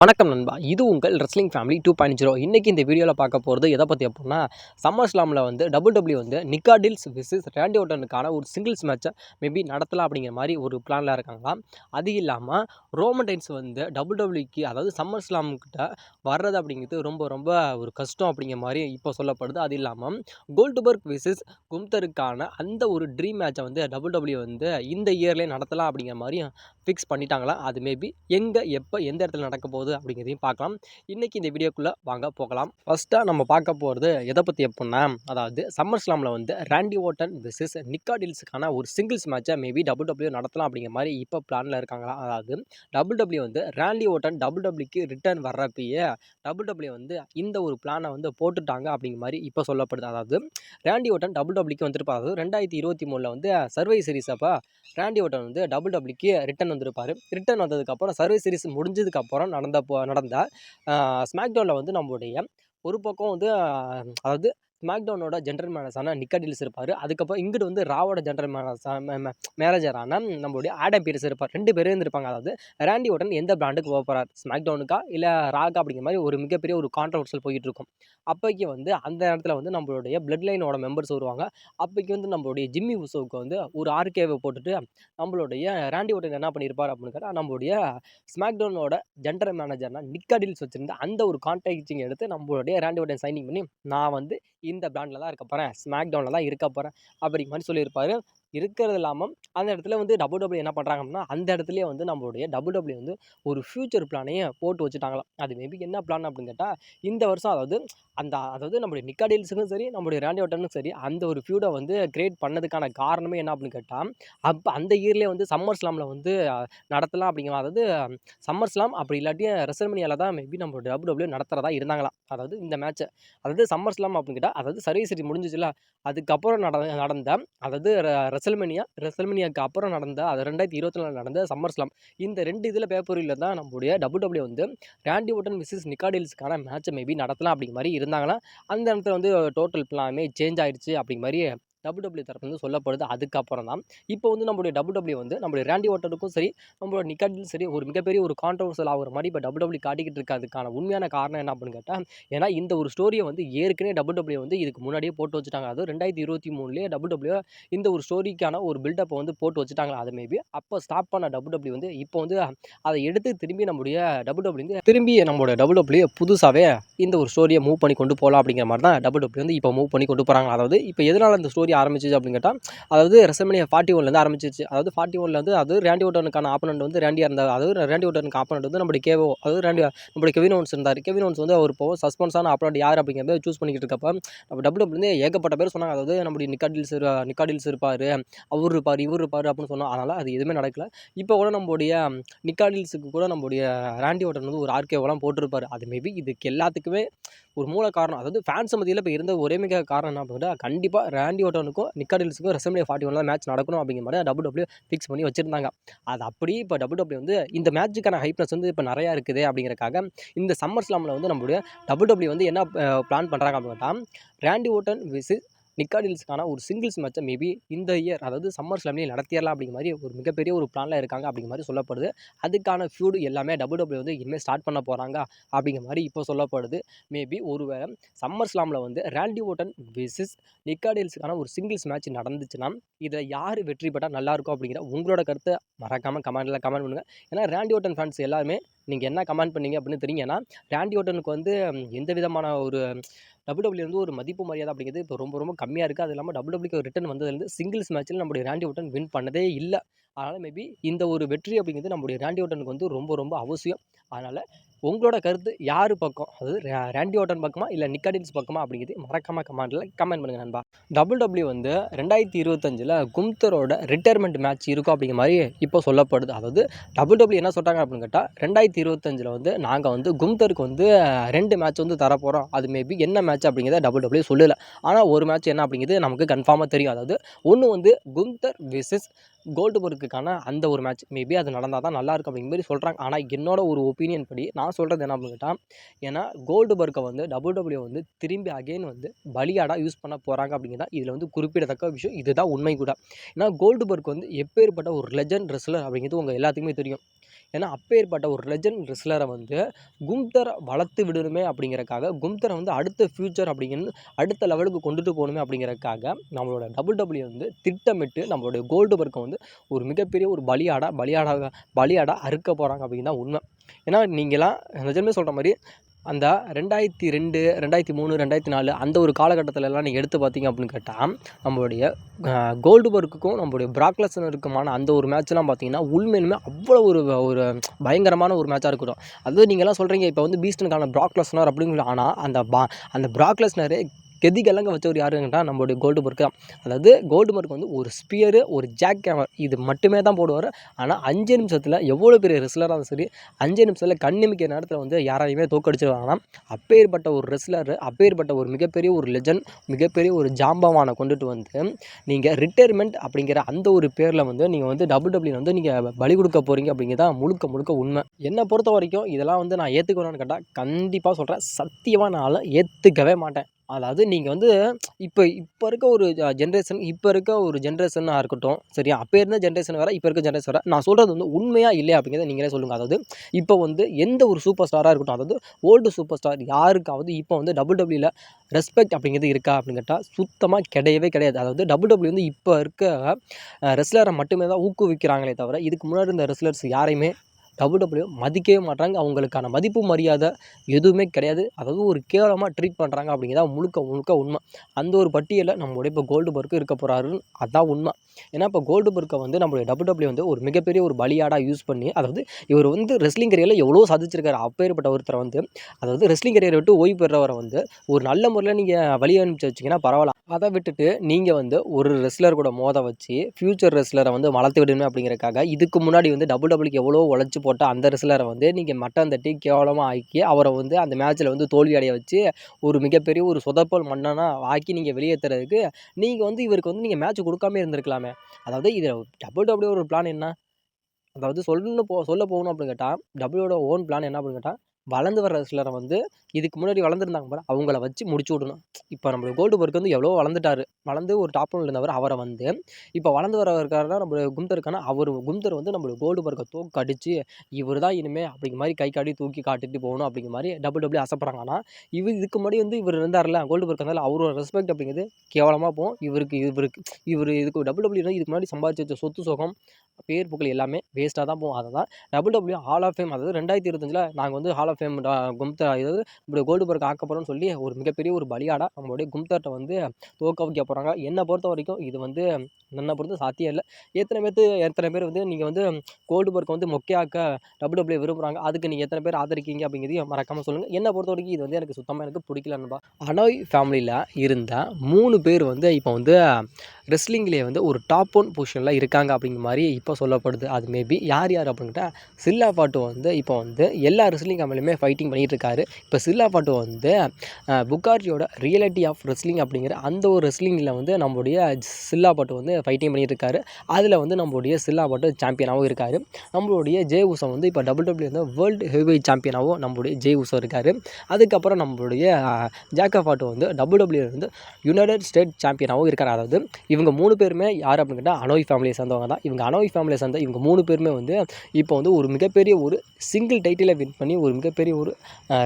வணக்கம் நண்பா. இது உங்கள் ரெஸ்லிங் ஃபேமிலி 2.0. இன்னைக்கு இந்த வீடியோவில் பார்க்க போகிறது எதை பற்றி அப்படின்னா, சம்மர் ஸ்லாமில் வந்து WWE வந்து நிக்கா டில்ஸ் விசஸ் ரேண்டி ஓர்டனுக்கான ஒரு சிங்கிள்ஸ் மேட்சை மேபி நடத்தலாம் அப்படிங்கிற மாதிரி ஒரு பிளானில் இருக்காங்களாம். அது இல்லாமல் ரோமன் ரெயின்ஸ் வந்து WWEக்கு அதாவது சம்மர் ஸ்லாம் கிட்ட வர்றது அப்படிங்கிறது ரொம்ப ரொம்ப ஒரு கஷ்டம் அப்படிங்கிற மாதிரி இப்போ சொல்லப்படுது. அது இல்லாமல் கோல்ட்பர்க் விசஸ் கும்தருக்கான அந்த ஒரு ட்ரீம் மேட்சை வந்து WWE வந்து இந்த இயர்லேயே நடத்தலாம் அப்படிங்கிற மாதிரி ஃபிக்ஸ் பண்ணிட்டாங்களா. அது மேபி எங்கே எப்போ எந்த இடத்துல நடக்க போகுது அப்படிங்கிறதையும் பார்க்கலாம். இன்றைக்கி இந்த வீடியோக்குள்ளே வாங்க போகலாம். ஃபஸ்ட்டாக நம்ம பார்க்க போகிறது எதை பற்றி எப்படின்னா, அதாவது சம்மர் ஸ்லாமில் வந்து ரேண்டி ஓர்டன் விசஸ் நிக்கா டில்ஸுக்கான ஒரு சிங்கிள்ஸ் மேட்சை மேபி WWE நடத்தலாம் அப்படிங்கிற மாதிரி இப்போ பிளானில் இருக்காங்களா. அதாவது WWE வந்து ரேண்டி ஓர்டன் WWEக்கு ரிட்டர்ன் வர்றப்பயே WWE வந்து இந்த ஒரு பிளானை வந்து போட்டுட்டாங்க அப்படிங்கிற மாதிரி இப்போ சொல்லப்படுது. அதாவது ரேண்டி ஓர்டன் WWEக்கு வந்திருப்பார். அதாவது 2023 வந்து சர்வை சீரிஸ் அப்போ ரேண்டி ஓர்டன் வந்து WWEக்கு ரிட்டர்ன் வந்திருப்பார். ரிட்டர்ன் வந்ததுக்கப்புறம் சர்வை சீரிஸ் முடிஞ்சதுக்கப்புறம் நடந்த ஸ்மாக்டவுனில் வந்து நம்மளுடைய ஒரு பக்கம் வந்து அதாவது ஸ்மாக்டவுனோட ஜென்ரல் மேனேஜரான நிக்கா டில்ஸ் இருப்பார். அதுக்கப்புறம் இங்கிட்டு வந்து ராவோட ஜென்ரல் மேனேஜரான நம்மளுடைய ஆடம் பீரிஸ் இருப்பார். 2 பேரும் இருந்திருப்பாங்க. அதாவது ரேண்டி ஓர்டன் எந்த பிராண்டுக்கு போக போகிறார், ஸ்மாக்டவுனுக்கா இல்லை ராகா அப்படிங்கிற மாதிரி ஒரு மிகப்பெரிய ஒரு கான்ட்ரவர்சல் போயிட்டு இருக்கும். அப்போக்கி வந்து அந்த இடத்துல வந்து நம்மளுடைய பிளட் லைனோட மெம்பர்ஸ் வருவாங்க. அப்போக்கி வந்து நம்மளுடைய ஜிம்மி உசோவுக்கு வந்து ஒரு ஆர்கேவை போட்டுட்டு நம்மளுடைய ரேண்டி ஓர்டன் என்ன பண்ணியிருப்பார் அப்படின்னு கேட்டால், நம்மளுடைய ஸ்மாக்டவுனோட ஜென்ரல் மேனேஜர்னா நிக்கா டில்ஸ் வச்சிருந்த அந்த ஒரு கான்டாக்டிங் எடுத்து நம்மளுடைய ரேண்டி ஓர்டன் சைனிங் பண்ணி, நான் வந்து இந்த பிராண்டில் தான் இருக்க போகிறேன், ஸ்மாக்டவுனில் தான் இருக்க போகிறேன் அப்படிங்கிற மாதிரி சொல்லியிருப்பார். இருக்கிறது இல்லாமல் அந்த இடத்துல வந்து WWE என்ன பண்ணுறாங்க அப்படின்னா, அந்த இடத்துலேயே வந்து நம்மளுடைய WWE வந்து ஒரு ஃப்யூச்சர் பிளானையே போட்டு வச்சுட்டாங்களாம். அது மேபி என்ன பிளான் அப்படின்னு கேட்டால், இந்த வருஷம் அதாவது நம்மளுடைய நிக்கா டீல்ஸுக்கும் சரி, நம்மளுடைய ரேண்டி ஓர்டனுக்கும் சரி, அந்த ஒரு ஃபியூடை வந்து கிரியேட் பண்ணதுக்கான காரணமே என்ன அப்படின்னு கேட்டால், அப்போ அந்த இயர்லேயே வந்து சம்மர் ஸ்லாமில் வந்து நடத்தலாம் அப்படிங்கிற, அதாவது சம்மர் ஸ்லாம் அப்படி இல்லாட்டி ரெசல்மனியாவில் தான் மேபி நம்ம WWE நடத்துகிறதா இருந்தாங்களாம். அதாவது இந்த மேட்சை, அதாவது சம்மர் ஸ்லாம் அப்படின்னு கேட்டால், அதாவது சர்வீஸ் முடிஞ்சிச்சுல, அதுக்கப்புறம் நடந்த அதாவது ரெசல்மனியாவுக்கு அப்புறம் நடந்த, அது 2024 நடந்த சம்மர் ஸ்லாம், இந்த 2 இதில் பேப்பரில் தான் நம்மளுடைய WWE வந்து ரேண்டி ஓர்டன் விசஸ் நிக்கா டில்ஸுக்கான மேட்சை மேபி நடத்தலாம் அப்படிங்கிற மாதிரி இருந்தாங்கன்னா, அந்த இடத்துல வந்து டோட்டல் பிளானே சேஞ்ச் ஆயிடுச்சு அப்படிங்கிற மாதிரி WWE தரப்பு வந்து சொல்லப்படுது. அதுக்கப்புறம் தான் இப்போ வந்து நம்மளுடைய WWE வந்து நம்மளுடைய ரேண்டி ஓர்டனுக்கும் சரி, நம்மளோட நிக்கா டில்ஸும் சரி, ஒரு மிகப்பெரிய ஒரு கான்ட்ரவர்சல் ஆகிற மாதிரி இப்போ WWE காட்டிக்கிட்டு இருக்கிறதுக்கான உண்மையான காரணம் என்ன அப்படின்னு கேட்டால், ஏன்னா இந்த ஒரு ஸ்டோரியை வந்து ஏற்கனவே WWE வந்து இதுக்கு முன்னாடியே போட்டு வச்சுட்டாங்க. அதுவும் 2023 WWE இந்த ஒரு ஸ்டோரிக்கான ஒரு பில்டப்பை வந்து போட்டு வச்சுட்டாங்களா. அது மேபி அப்போ ஸ்டாப் பண்ண WWE வந்து இப்போ வந்து அதை எடுத்து திரும்பி நம்முடைய WWE வந்து திரும்பி நம்மளோட WWE புதுசாகவே இந்த ஒரு ஸ்டோரியை மூவ் பண்ணி கொண்டு போகலாம் அப்படிங்கிற மாதிரி தான் WWE வந்து இப்போ மூவ் பண்ணி கொண்டு போகிறாங்க. அதாவது இப்போ எதனால் இந்த ஸ்டோரி ஆரம்பிச்சிச்சு அப்படின்னு கேட்டால், அதாவது ரெசல்மனியா 41 ஆரம்பிச்சிச்சு. அதாவது 41 வந்து அது ரேண்டி ஓர்டனுக்கான ஆப்பனண்ட் வந்து ரேண்டியாக இருந்தார். அதாவது ரேண்டி ஓர்டனுக்கு ஆப்பனண்ட் வந்து நம்மளுடைய கேவோ, அதாவது நம்மளுடைய கெவின் ஓவன்ஸ் இருந்தார். கெவின் ஓவன்ஸ் வந்து அவர் இப்போ சஸ்பென்ஸான ஆப்பனண்ட் யார் அப்படிங்கிறத சூஸ் பண்ணிக்கிட்டு இருக்கப்ப, நம்ம WWE வந்து ஏகப்பட்ட பேர் சொன்னாங்க. அதாவது நம்மளுடைய நிக்கா டில்ஸ் இருப்பார், அவர் இருப்பார், இவர் இருப்பார் அப்படின்னு சொன்னோம். அதனால் அது எதுவுமே நடக்கல. இப்போ கூட நம்மளுடைய நிக்கா டில்ஸுக்கு கூட நம்மளுடைய ரேண்டி ஓர்டன் வந்து ஒரு ஆர்கேவெல்லாம் போட்டிருப்பார். அது மேபி இதுக்கு எல்லாத்துக்குமே ஒரு மூல காரணம், அதாவது ஃபேன்ஸ் மத்தியில் இப்போ இருந்த ஒரே மிக காரணம் என்ன அப்படின்னா, கண்டிப்பாக ரேண்டி ஓர்டனுக்கும் நிக்கா டில்ஸுக்கும் ரெசல்மனியா 41 மேட்ச் நடக்கணும் அப்படிங்கிற மாதிரி WWE ஃபிக்ஸ் பண்ணி வச்சுருந்தாங்க. அது அப்படியே இப்போ WWE வந்து இந்த மேட்சுக்கான ஹைப்னஸ் வந்து இப்போ நிறையா இருக்குது அப்படிங்கிறக்காக இந்த சம்மர் ஸ்லாமில் வந்து நம்மளுடைய WWE வந்து என்ன பிளான் பண்ணுறாங்க அப்படின்னா, ரேண்டி ஓர்டன் விசஸ் நிக்கா டில்ஸுக்கான ஒரு சிங்கிள்ஸ் மேட்சை மேபி இந்த இயர், அதாவது சம்மர் ஸ்லாம்லேயே நடத்திடலாம் அப்படிங்கிற மாதிரி ஒரு மிகப்பெரிய ஒரு பிளானில் இருக்காங்க அப்படிங்கிற மாதிரி சொல்லப்படுது. அதுக்கான ஃபியூடு எல்லாமே WWE வந்து இனிமேல் ஸ்டார்ட் பண்ண போகிறாங்க அப்படிங்கிற மாதிரி இப்போ சொல்லப்படுது. மேபி ஒருவேளை சம்மர் ஸ்லாமில் வந்து ரேண்டி ஓர்டன் விசஸ் நிக்கா டில்ஸுக்கான ஒரு சிங்கிள்ஸ் மேட்ச் நடந்துச்சுன்னா, இதில் யார் வெற்றி பெற்றால் நல்லாயிருக்கும் அப்படிங்கிற உங்களோட கருத்தை மறக்காமல் கமெண்ட் பண்ணுங்கள். ஏன்னா ரேண்டி ஓர்டன் ஃபேன்ஸ் எல்லாருமே நீங்கள் என்ன கமெண்ட் பண்ணீங்க அப்படின்னு தெரியும். ஏன்னா ரேண்டி ஓர்டனுக்கு வந்து எந்த விதமான ஒரு WWE வந்து ஒரு மதிப்பு மரியாதை அப்படிங்கிறது இப்போ ரொம்ப ரொம்ப கம்மியாக இருக்குது. அது இல்லாமல் WWEக்கு ரிட்டர்ன் வந்ததுலேருந்து சிங்கிள்ஸ் மேட்ச்சில் நம்மளுடைய ரேண்டி ஓர்டன் வின் பண்ணதே இல்லை. அதனால் மேபி இந்த ஒரு வெற்றி அப்படிங்கிறது நம்மளுடைய ரேண்டி ஓர்டனுக்கு வந்து ரொம்ப ரொம்ப அவசியம். அதனால் உங்களோட கருத்து யார் பக்கம், அதாவது ரேண்டி ஓர்டன் பக்கமா இல்லை நிக்கா டில்ஸ் பக்கமா அப்படிங்கிறது மறக்காமல் கமெண்ட் பண்ணுங்கள் நண்பா. WWE வந்து 2025 கும்தரோட ரிட்டையர்மெண்ட் மேட்ச் இருக்கும் அப்படிங்கிற மாதிரி இப்போ சொல்லப்படுது. அதாவது WWE என்ன சொல்கிறாங்க அப்படின்னு கேட்டால், 2025 வந்து நாங்கள் வந்து கும்தருக்கு வந்து 2 மேட்ச் வந்து தரப்போகிறோம். அது மேபி என்ன மேட்ச் அப்படிங்கிறத WWE சொல்லலை. ஆனால் ஒரு மேட்ச் என்ன அப்படிங்கிறது நமக்கு கன்ஃபார்மாக தெரியும். அதாவது ஒன்று வந்து கும்தர் விசஸ் கோல்ட்பர்க்குக்கான அந்த ஒரு மேட்ச் மேபி அது நடந்தால் தான் நல்லாயிருக்கும் அப்படிங்கிற மாதிரி சொல்கிறாங்க. ஆனால் என்னோட ஒரு ஒப்பீனியன் படி நான் சொல்கிறது என்ன அப்படின்னு கேட்டால், ஏன்னா கோல்ட்பர்க்கை வந்து WWE வந்து திரும்பி அகைன் வந்து பலியாடாக யூஸ் பண்ண போகிறாங்க அப்படிங்கிறதா இதில் வந்து குறிப்பிடத்தக்க விஷயம். இதுதான் உண்மை கூட. ஏன்னா கோல்ட்பர்க் வந்து எப்பேற்பட்ட ஒரு லெஜண்ட் ரெஸ்லர் அப்படிங்கிறது உங்கள் எல்லாத்துக்குமே தெரியும். ஏன்னா அப்பேற்பட்ட ஒரு லெஜண்ட் ரெஸ்லரை வந்து கும்தரை வளர்த்து விடணுமே அப்படிங்கிறக்காக, கும்தரை வந்து அடுத்த ஃப்யூச்சர் அப்படிங்கன்னு அடுத்த லெவலுக்கு கொண்டுட்டு போகணுமே அப்படிங்கிறக்காக நம்மளோட WWE வந்து திட்டமிட்டு நம்மளுடைய கோல்டுபர்க்கை வந்து ஒரு மிகப்பெரிய ஒரு பலியாடா அறுக்க போகிறாங்க அப்படின்னு தான் உண்மை. ஏன்னா நீங்களாம் நிஜமே சொல்கிற மாதிரி அந்த 2002, 2003, 2004 அந்த ஒரு காலகட்டத்திலலாம் நீங்கள் எடுத்து பார்த்தீங்க அப்படின்னு கேட்டால், நம்மளுடைய கோல்டுபர்க்குக்கும் நம்மளுடைய பிராக் லெஸ்னருக்குமான அந்த ஒரு மேட்ச்லாம் பார்த்தீங்கன்னா, உண்மையிலுமே அவ்வளோ ஒரு ஒரு பயங்கரமான ஒரு மேட்சாக இருக்கட்டும். அதுவும் நீங்கள்லாம் சொல்கிறீங்க இப்போ வந்து பீஸ்டனுக்கான பிராக் லெஸ்னர் அப்படின்னு, ஆனால் அந்த பிராக் லெஸ்னரே கெதிகலங்க வச்சவர் யாருன்னா நம்மளுடைய கோல்டுபர்க் தான். அதாவது கோல்டுபர்க் வந்து ஒரு ஸ்பியரு, ஒரு ஜாக் ஹேமர் இது மட்டுமே தான் போடுவார். ஆனால் 5 நிமிஷத்தில் எவ்வளோ பெரிய ரெஸ்லராக இருந்தாலும் சரி, 5 நிமிஷத்தில் கண்ணிமைக்கிற நேரத்தில் வந்து யாரையுமே தோற்கடிச்சிருவாங்கன்னா, அப்பேற்பட்ட ஒரு ரெஸ்லர், அப்பேற்பட்ட ஒரு மிகப்பெரிய ஒரு லெஜண்ட், மிகப்பெரிய ஒரு ஜாம்பவானை கொண்டுட்டு வந்து நீங்கள் ரிட்டையர்மெண்ட் அப்படிங்கிற அந்த ஒரு பேரில் வந்து நீங்கள் வந்து WWE வந்து நீங்கள் பலி கொடுக்க போகிறீங்க அப்படிங்கிறது தான் முழுக்க உண்மை. என்னை பொறுத்த வரைக்கும் இதெல்லாம் வந்து நான் ஏற்றுக்கணும்னு கேட்டால் கண்டிப்பாக சொல்கிறேன், சத்தியமாக நான் ஏற்றுக்கவே மாட்டேன். அதாவது நீங்கள் வந்து இப்போ இருக்க ஒரு ஜென்ரேஷனாக இருக்கட்டும், சரியா? அப்போ இருந்த ஜென்ரேஷன் வேறு, இப்போ இருக்க ஜென்ரேஷன் வேறு. நான் சொல்கிறது வந்து உண்மையா இல்லையா அப்படிங்கிறத நீங்களே சொல்லுங்கள். அதாவது இப்போ வந்து எந்த ஒரு சூப்பர் ஸ்டாராக இருக்கட்டும், அதாவது ஓல்டு சூப்பர் ஸ்டார் யாருக்காவது இப்போ வந்து WWEல ரெஸ்பெக்ட் அப்படிங்கிறது இருக்கா அப்படின்னு கேட்டால் சுத்தமாக கிடையவே கிடையாது. அதாவது WWE வந்து இப்போ இருக்க ரெஸ்லரை மட்டுமே தான் ஊக்குவிக்கிறாங்களே தவிர, இதுக்கு முன்னாடி இருந்த ரெஸ்லர்ஸ் யாரையுமே WWE மதிக்கவே மாட்டாங்க. அவங்களுக்கான மதிப்பு மரியாதை எதுவுமே கிடையாது. அதாவது ஒரு கேவலமாக ட்ரீட் பண்ணுறாங்க அப்படிங்கிறதா முழுக்க உண்மை. அந்த ஒரு பட்டியலில் நம்மளுடைய இப்போ கோல்டுபர்க் இருக்க போகிறாருன்னு அதான் உண்மை. ஏன்னா இப்போ கோல்டுபர்க்கை வந்து நம்மளுடைய WWE வந்து ஒரு மிகப்பெரிய ஒரு பலியாடாக யூஸ் பண்ணி, அதாவது இவர் வந்து ரெஸ்லிங் கரியரில் எவ்வளோ சாதிச்சிருக்காரு. அப்பேற்பட்ட ஒருத்தரை வந்து, அதாவது ரெஸ்லிங் கரியரை விட்டு ஓய்வு பெறவரை வந்து ஒரு நல்ல முறையில் நீங்கள் வழி அனுப்பிச்சு வச்சிங்கன்னா பரவாயில்ல. அதை விட்டுட்டு நீங்கள் வந்து ஒரு ரெஸ்லர் கூட மோத வச்சு ஃப்யூச்சர் ரெஸ்லரை வந்து வளர்த்து விடணும் அப்படிங்கிறக்காக, இதுக்கு முன்னாடி வந்து WWEக்கு எவ்வளோ உழைச்சி போட்ட அந்த ரெஸ்லரை வந்து நீங்கள் மட்டம் தட்டி கேவலமாக ஆக்கி அவரை வந்து அந்த மேட்ச்சில் வந்து தோல்வி அடைய வச்சு ஒரு மிகப்பெரிய ஒரு சொதப்பல் மன்னனாக ஆக்கி நீங்கள் வெளியேற்றுறதுக்கு நீங்கள் வந்து இவருக்கு வந்து நீங்கள் மேட்ச் கொடுக்காம இருந்திருக்கலாமே. அதாவது இது WWE ஒரு பிளான் என்ன? அதாவது சொல்ல போகணும் அப்படின்னு கேட்டால், WWEயோட ஓன் பிளான் என்ன அப்படின்னு கேட்டால், வளர்ந்து வர ரெஸ்லரை வந்து இதுக்கு முன்னாடி வளர்ந்துருந்தாங்க பாரு, அவங்கள வச்சு முடிச்சு விடணும். இப்போ நம்மளுடைய கோல்டுபர்க் வந்து எவ்வளோ வளர்ந்துட்டாரு. வளர்ந்து ஒரு டாப் ஒன்ல இருந்தவர், அவரை வந்து இப்போ வளர்ந்து வர இருக்காருன்னா நம்மளுடைய கும்தருக்கான கும்தர் வந்து நம்மளுடைய கோல்டுபர்க்கை தோற்கடிச்சு இவர் தான் இனிமே அப்படிங்கிற மாதிரி கை காட்டி தூக்கி காட்டிட்டு போகணும் அப்படிங்கிற மாதிரி WWE ஆசைப்படுறாங்க. ஆனால் இதுக்கு முன்னாடி வந்து இவர் இருந்தார்ல கோல்டுபர்க், இருந்தாலும் அவரோட ரெஸ்பெக்ட் அப்படிங்கிறது கேவலமாக போகும். இவர் இதுக்கு WWE இதுக்கு முன்னாடி சம்பாதிச்சு வச்ச சொத்து சுகம், பேர் புகழ் எல்லாமே வேஸ்ட்டாக தான் போகும். அதை தான் WWE ஹால் ஆஃப் ஃபேம், அதாவது 2025 நாங்கள் வந்து ஹால் ஆஃப் ஃபேம் கும்தர், அதாவது இப்படி கோல்டுபர்க் ஆக்க போகிறோம்னு சொல்லி ஒரு மிகப்பெரிய ஒரு பலியாடாக நம்மளுடைய கும்தர்கிட்ட வந்து தோற்க வைக்க போகிறாங்க. என்னை பொறுத்த வரைக்கும் இது வந்து என்னை பொறுத்த சாத்தியம் இல்லை. எத்தனை பேர் வந்து நீங்கள் வந்து கோல்டுபர்க் வந்து மொக்கையாக்க WWE விரும்புகிறாங்க, அதுக்கு நீங்கள் எத்தனை பேர் ஆதரிக்கீங்க அப்படிங்கிறதையும் மறக்காமல் சொல்லுங்கள். என்னை பொறுத்த வரைக்கும் இது வந்து எனக்கு சுத்தமாக எனக்கு பிடிக்கல நண்பா. அனோய் ஃபேமிலியில் இருந்த 3 பேர் வந்து இப்போ வந்து ரெஸ்லிங்லேயே வந்து ஒரு டாப் 1 பொசிஷனில் இருக்காங்க அப்படிங்கிற மாதிரி இப்போ சொல்லப்படுது. அது மேபி யார் அப்படின்ட்டா, சில்லா பாட்டு வந்து இப்போ வந்து எல்லா ரெஸ்லிங் கம்பெனிலுமே ஃபைட்டிங் பண்ணிகிட்டு இருக்காரு. இப்போ சில்லா பாட்டு வந்து புகார்ஜியோட ரியாலிட்டி ஆஃப் ரெஸ்லிங் அப்படிங்கிற அந்த ஒரு ரெஸ்லிங்கில் வந்து நம்மளுடைய சில்லா பாட்டு வந்து ஃபைட்டிங் பண்ணிகிட்டு இருக்காரு. அதில் வந்து நம்மளுடைய சில்லா பாட்டு சாம்பியனாகவும் இருக்கார். நம்மளுடைய ஜே உசோ வந்து இப்போ WWE வந்து வேர்ல்டு ஹெவிவெயிட் சாம்பியனாகவும் நம்மளுடைய ஜே உசோ இருக்கார். அதுக்கப்புறம் நம்மளுடைய ஜாக்கப் பாட்டு வந்து WWE வந்து யுனைடெட் ஸ்டேட் சாம்பியனாகவும் இருக்கார். அதாவது இவங்க 3 பேருமே யார் அப்படின்னு கேட்டால் அனோய் ஃபேமிலியை சேர்ந்தவங்க தான். இவங்க அனோய் ஃபேமிலியை சேர்ந்த இவங்க 3 பேருமே வந்து இப்போ வந்து ஒரு மிகப்பெரிய ஒரு சிங்கிள் டைட்டிலை வின் பண்ணி ஒரு மிகப்பெரிய ஒரு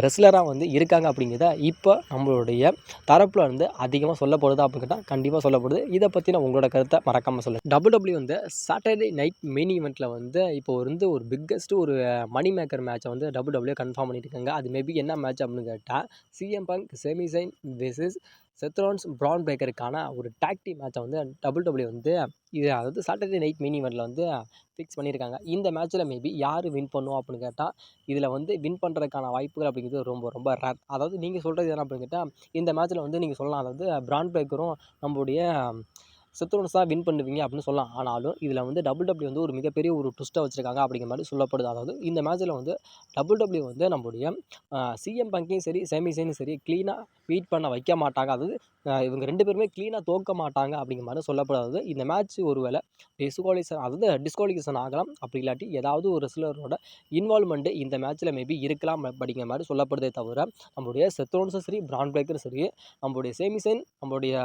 ரெஸ்லராக வந்து இருக்காங்க அப்படிங்கிறத இப்போ நம்மளுடைய தரப்பில் வந்து அதிகமாக சொல்லப்படுது அப்படின்னு கேட்டால் கண்டிப்பாக சொல்லப்படுது. இதை பற்றின உங்களோட கருத்தை மறக்காமல் சொல்லுங்கள். WWE வந்து சாட்டர்டே நைட் மெயின் ஈவெண்ட்டில் வந்து இப்போ வந்து ஒரு பிக்கஸ்ட் ஒரு மணி மேக்கர் மேட்சை வந்து WWE கன்ஃபார்ம் பண்ணிட்டு இருக்காங்க. அது மேபி என்ன மேட்ச் அப்படின்னு கேட்டால் CM Punk Sami Zayn versus Seth Rollins Bron பிரேக்கருக்கான ஒரு டாக் டீம் மேட்சை வந்து WWE வந்து இது அதாவது சாட்டர்டே நைட் மெயின் ஈவெண்ட்டில் வந்து ஃபிக்ஸ் பண்ணியிருக்காங்க. இந்த மேட்ச்சில் மேபி யார் வின் பண்ணுவோம் அப்படின்னு கேட்டால், இதில் வந்து வின் பண்ணுறதுக்கான வாய்ப்புகள் அப்படிங்கிறது ரொம்ப ரேர். அதாவது நீங்கள் சொல்கிறது என்ன அப்படின்னு கேட்டால், இந்த மேட்ச்சில் வந்து நீங்கள் சொல்லலாம், அதாவது பிரான் பிரேக்கரும் நம்மளுடைய செத் ரோலின்ஸ் தான் வின் பண்ணுவீங்க அப்படின்னு சொல்லலாம். ஆனாலும் இதில் வந்து WWE வந்து ஒரு மிகப்பெரிய ஒரு ட்விஸ்ட்டை வச்சுருக்காங்க அப்படிங்கிற மாதிரி சொல்லப்படுது. அதாவது இந்த மேட்ச்சில் வந்து WWE வந்து நம்மளுடைய சிஎம் பங்கையும் சரி சேமி ஜெயினும் சரி க்ளீனாக பீட் பண்ண வைக்க மாட்டாங்க. அதாவது இவங்க 2 பேருமே க்ளீனாக தோற்க மாட்டாங்க அப்படிங்கிற மாதிரி சொல்லப்படுது. இந்த மேட்ச் ஒருவேளை டிஸ்குவாலிஃபிகேஷன் ஆகலாம். அப்படி இல்லாட்டி ஏதாவது ஒரு சிலரோட இன்வால்வ்மெண்ட் இந்த மேட்ச்சில் மேபி இருக்கலாம் அப்படிங்கிற மாதிரி சொல்லப்படுதே தவிர, நம்மளுடைய செத் ரோல்ஸும் சரி, பிரான் பிரேக்கரும் சரி, நம்மளுடைய சேமி செயின், நம்மளுடைய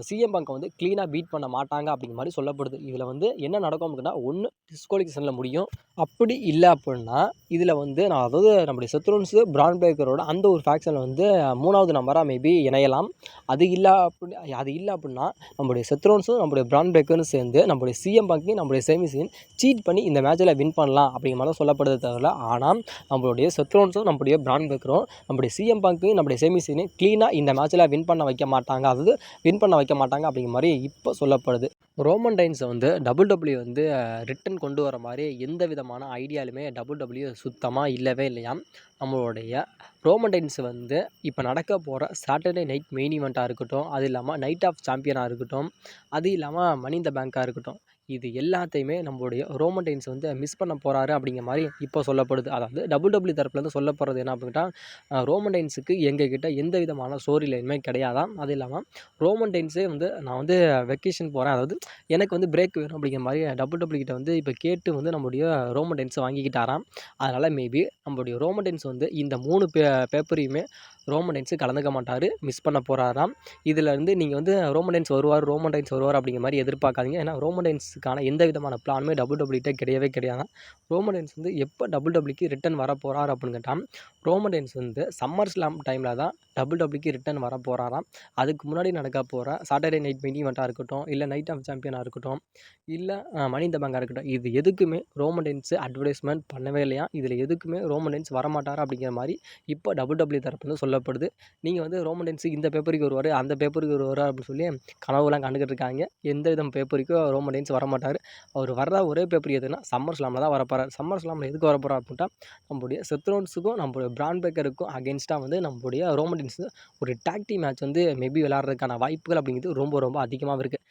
சிஎம் பங்கை வந்து க்ளீனாக பீட் பண்ண மாட்டாங்க அப்படிங்கிற மாதிரி சொல்லப்படுது. இதில் வந்து என்ன நடக்கும் அப்படின்னா, ஒன்று டிஸ்குவாலிஃபிகேஷனில் முடியும். அப்படி இல்லை அப்படின்னா இதில் வந்து அதாவது நம்முடைய செத் ரோல்ஸு, பிரான் பிரேக்கரோட அந்த ஒரு ஃபேக்ஷனில் வந்து 3வது நம்பராக மேபி இணையலாம். அது இல்லை அப்படின்னா நம்மளுடைய செத் ரோல்ஸும் நம்மளுடைய பிரான் பிரேக்கரும் சேர்ந்து நம்மளுடைய சிஎம் பங்கையும் நம்மளுடைய சேமி செயின் சீட் பண்ணி இந்த மேட்ச்சில் வின் பண்ணலாம் அப்படிங்கிற மாதிரி சொல்லப்படுது தவிர, ஆனால் நம்மளுடைய செத் ரோல்ஸும் நம்மளுடைய பிரான் பிரேக்கரும் நம்மளுடைய சிஎம் பங்கையும் நம்மளுடைய சேமி செயினையும் க்ளீனாக இந்த மேட்ச்சில் வின் பண்ண வைக்க மாட்டாங்க. அதாவது வின் பண்ண வைக்க மாட்டாங்க அப்படிங்கிற மாதிரி இப்போ சொல்லப்படுது. ரோமன் ரெயின்ஸை வந்து WWE வந்து ரிட்டன் கொண்டு வர மாதிரி எந்த விதமான ஐடியாலுமே WWE சுத்தமாக இல்லவே இல்லையாம். நம்மளுடைய ரோமன் ரெயின்ஸ் வந்து இப்போ நடக்க போகிற சாட்டர்டே நைட் மெயின் ஈவெண்ட்டாக இருக்கட்டும், அது இல்லாமல் நைட் ஆஃப் சாம்பியனாக இருக்கட்டும், அது இல்லாமல் மனி இன் த பேங்காக இருக்கட்டும், இது எல்லாத்தையுமே நம்மளுடைய ரோமன் ரெயின்ஸ் வந்து மிஸ் பண்ண போகிறாரு அப்படிங்கிற மாதிரி இப்போ சொல்லப்படுது. அதாவது WWE தரப்புலேருந்து சொல்லப்படுறது என்ன அப்படின்னா, ரோமன் ரெயின்ஸுக்கு எங்ககிட்ட எந்த விதமான ஸ்டோரி லைனுமே கிடையாதாம். அது இல்லாமல் ரோமன் ரெயின்ஸே வந்து நான் வந்து வெக்கேஷன் போகிறேன், அதாவது எனக்கு வந்து பிரேக் வேணும் அப்படிங்கிற மாதிரி WWE கிட்ட வந்து இப்போ கேட்டு வந்து நம்மளுடைய ரோமன் ரெயின்ஸை வாங்கிக்கிட்டாராம். அதனால் மேபி நம்மளுடைய ரோமன் ரெயின்ஸ் வந்து இந்த 3 பேப்பரையுமே ரோமன் ரெயின்ஸு கலந்துக்க மாட்டார், மிஸ் பண்ண போகிறாராம். இதில் இருந்து நீங்கள் வந்து ரோமன் ரெயின்ஸ் வருவார் அப்படிங்கிற மாதிரி எதிர்பார்க்காதீங்க. ஏன்னா ரோமன் ரெயின்ஸுக்கான எந்த விதமான பிளானுமே WWE கிட்ட கிடையவே கிடையாது. ரோமன் ரெயின்ஸ் வந்து எப்போ WWEக்கு ரிட்டன் வர போகிறார் அப்படின்னு கேட்டால், ரோமன் ரெயின்ஸ் வந்து சம்மர் ஸ்லாம் டைமில் தான் WWEக்கு ரிட்டன் வர போகிறாராம். அதுக்கு முன்னாடி நடக்க போகிற சாட்டர்டே நைட் மெயின் ஈவெண்ட்டாக இருக்கட்டும், இல்லை நைட் ஆஃப் சாம்பியனாக இருக்கட்டும், இல்லை மனி இன் த பேங்காக இருக்கட்டும், இது எதுக்குமே ரோமன் ரெயின்ஸு அட்வர்டைஸ்மெண்ட் பண்ணவே இல்லையா. இதில் எதுக்குமே ரோமன் ரெயின்ஸ் வரமாட்டார் அப்படிங்கிற மாதிரி இப்போ WWE தரப்புலேருந்து சொல்லப்படுது. நீங்கள் வந்து ரோமன் ரெயின்ஸு இந்த பேப்பருக்கு வருவார், அந்த பேப்பருக்கு வருவார் அப்படின்னு சொல்லி கனவுலாம் கண்டுக்கிட்டு இருக்காங்க. எந்த விதம் பேப்பருக்கும் ரோமன் ரெயின்ஸ் வரமாட்டார். அவர் வர்ற ஒரே பேப்பர் எதுனா சம்மர் ஸ்லாமில் தான் வரப்போகிறார். சம்மர் ஸ்லாமில் எதுக்கு வரப்போகிறார் அப்படின்ட்டா, நம்மளுடைய செத் ரோல்ஸுக்கும் நம்மளுடைய பிரான் பிரேக்கருக்கும் அகேன்ஸ்டாக வந்து நம்மளுடைய ரோமன் ரெயின்ஸ் ஒரு டாக் டீம் மேட்ச் வந்து மேபி விளையாடுறதுக்கான வாய்ப்புகள் அப்படிங்கிறது ரொம்ப அதிகமாக இருக்குது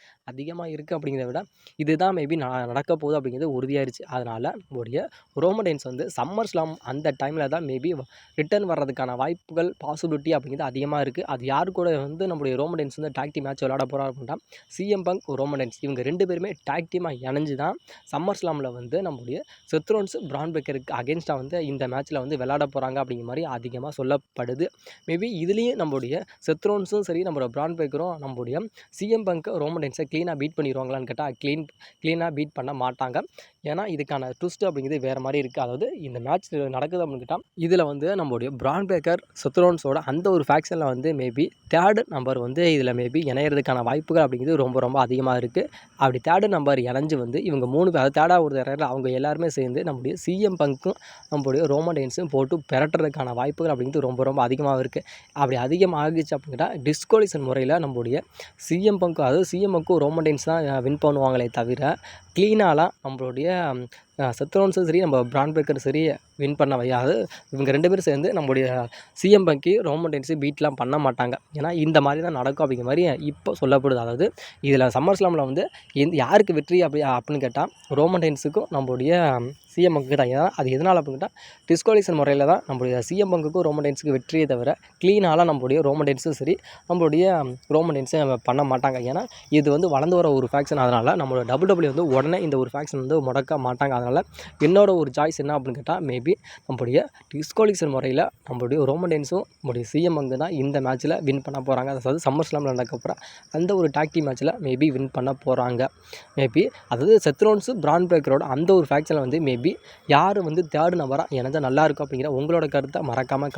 அப்படிங்கிறத விட இதுதான் மேபி நடக்க போகுது அப்படிங்கிறது உறுதியாயிருச்சு. அதனால் நம்மளுடைய ரோமன் ரெயின்ஸ் வந்து சம்மர் ஸ்லாம் அந்த டைமில் தான் மேபி ரிட்டர்ன் வர்றதுக்கான வாய்ப்புகள் பாசிபிலிட்டி அப்படிங்கிறது அதிகமாக இருக்குது. அது யார் கூட வந்து நம்மளுடைய ரோமன் ரெயின்ஸ் வந்து டாக் டீம் மேட்ச் விளையாட போகிறார் அப்படின்னா, சிஎம் பங்க், ரோமன் ரெயின்ஸ் இவங்க 2 பேருமே டாக் டீமாக இணைஞ்சு தான் சம்மர் ஸ்லாமில் வந்து நம்மளுடைய செத் ரோல்ஸ், பிரான் பிரேக்கருக்கு அகேன்ஸ்டாக வந்து இந்த மேட்ச்சில் வந்து விளையாட போகிறாங்க அப்படிங்கிற மாதிரி அதிகமாக சொல்லப்படுது. மேபி இதுலேயும் நம்மளுடைய செத் ரோல்ஸும் சரி, நம்மளோட பிரான் பிரேக்கரும் நம்மளுடைய சிஎம் பங்க், ரோமன் ரெயின்ஸை க்ளீனாக பீட் பண்ணிடுவாங்களான்னு கேட்டால் க்ளீனாக பீட் பண்ண மாட்டாங்க. ஏன்னா இதுக்கான ட்விஸ்ட் அப்படிங்கிறது வேறு மாதிரி இருக்குது. அதாவது இந்த மேட்ச் நடக்குது அப்படின்னு கேட்டால், இதில் வந்து நம்மளுடைய பிரான் பிரேக்கர், செத் ரோல்ஸோட அந்த ஒரு ஃபேக்ஷனில் வந்து மேபி 3rd நம்பர் வந்து இதில் மேபி இணையிறதுக்கான வாய்ப்புகள் அப்படிங்கிறது ரொம்ப அதிகமாக இருக்குது. அப்படி 3rd நம்பர் இணைஞ்சு வந்து இவங்க 3 பேர், 3rd ஒரு இறையில அவங்க எல்லாருமே சேர்ந்து நம்மளுடைய சிஎம் பங்க்கும் நம்மளுடைய ரோமன் ரெயின்ஸும் போட்டு பெரட்டுறதுக்கான வாய்ப்புகள் அப்படிங்கிறது ரொம்ப அதிகமாக இருக்குது. அப்படி அதிகமாக ஆகிடுச்சு அப்படின்னா டிஸ்குவாலிஃபிகேஷன் முறையில் நம்மளுடைய சிஎம் பங்க்கும், அதாவது சிஎம் பங்க்கும் ரோமன் ரெயின்ஸ் தான் வின் பண்ணுவாங்களே தவிர, க்ளீனாலாம் நம்மளுடைய செத் ரோல்ஸும் சரி, நம்ம பிரான் பிரேக்கரும் சரி வின் பண்ண அதாவது இவங்க 2 பேரும் சேர்ந்து நம்மளுடைய சிஎம் பங்க்கு, ரோமன் ரெயின்ஸு பீட்லாம் பண்ண மாட்டாங்க. ஏன்னா இந்த மாதிரி தான் நடக்கும் அப்படிங்கிற மாதிரி இப்போ சொல்லப்படுது. அதாவது இதில் சம்மர் ஸ்லாமில் வந்து யாருக்கு வெற்றி அப்படின்னு கேட்டால், ரோமன் ரெயின்ஸுக்கும் நம்மளுடைய சிஎம் பங்க்கு தான். ஏன்னா அது எதனால் அப்படின்னு கேட்டால், டிஸ்குவாலிஃபிகேஷன் முறையில் தான் நம்மளுடைய சிஎம் பங்குக்கும் ரோமன் ரெயின்ஸுக்கு வெற்றியை தவிர, க்ளீனாலாம் நம்மளுடைய ரோமன் ரெயின்ஸும் சரி, நம்மளுடைய ரோமன் ரெயின்ஸும் பண்ண மாட்டாங்க. ஏன்னா இது வந்து வளர்ந்து வர ஒரு ஃபேக்ஷன். அதனால் நம்மளோட WWE வந்து உடனே இந்த ஒரு ஃபேக்ஷன் வந்து முடக்க மாட்டாங்க. அதனால் என்னோட ஒரு சாய்ஸ் என்ன அப்படின்னு கேட்டால், மேபி நம்மளுடைய டிஸ்குவாலிஃபிகேஷன் முறையில் நம்மளுடைய ரோமன் ரெயின்ஸும் நம்மளுடைய சிஎம் பங்கு தான் இந்த மேட்ச்சில் வின் பண்ண போகிறாங்க. அதாவது சம்மர் ஸ்லாமில் நடக்கப்போகிற அந்த ஒரு டாக் டீம் மேட்ச்சில் மேபி வின் பண்ண போகிறாங்க. மேபி அதாவது செத் ரோல்ஸ், பிரான் பிரேக்கரோட அந்த ஒரு ஃபேக்ஷனில் வந்து மேபி யார் வந்து 3rd நம்பராக இணைஞ்சா நல்லாயிருக்கும் அப்படிங்கிற உங்களோட கருத்தை மறக்காமல்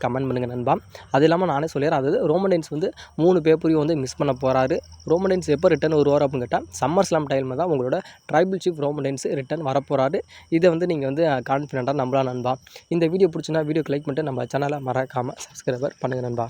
கமெண்ட் பண்ணுங்கள் நண்பா. அது இல்லாமல் நானே சொல்லிடுறேன், அதாவது ரோமன் ரெயின்ஸ் வந்து 3 பேப்பரையும் வந்து மிஸ் பண்ண போகிறாரு. ரோமன் ரெயின்ஸ் எப்போ ரிட்டன் வருவார் அப்படின்னு கேட்டால், சம்மர் ஸ்லாம் டைமில் தான் உங்களோட tribal chief Roman Reigns return வரப்போகிறாரு. இதை வந்து நீங்கள் வந்து கான்ஃபிடென்ட்டாக நம்பலாம் நண்பா. இந்த வீடியோ பிடிச்சுன்னா வீடியோக்கு லைக் பண்ணிட்டு நம்ம சேனலை மறக்காமல் சப்ஸ்கிரைபர் பண்ணுங்கள் நண்பா.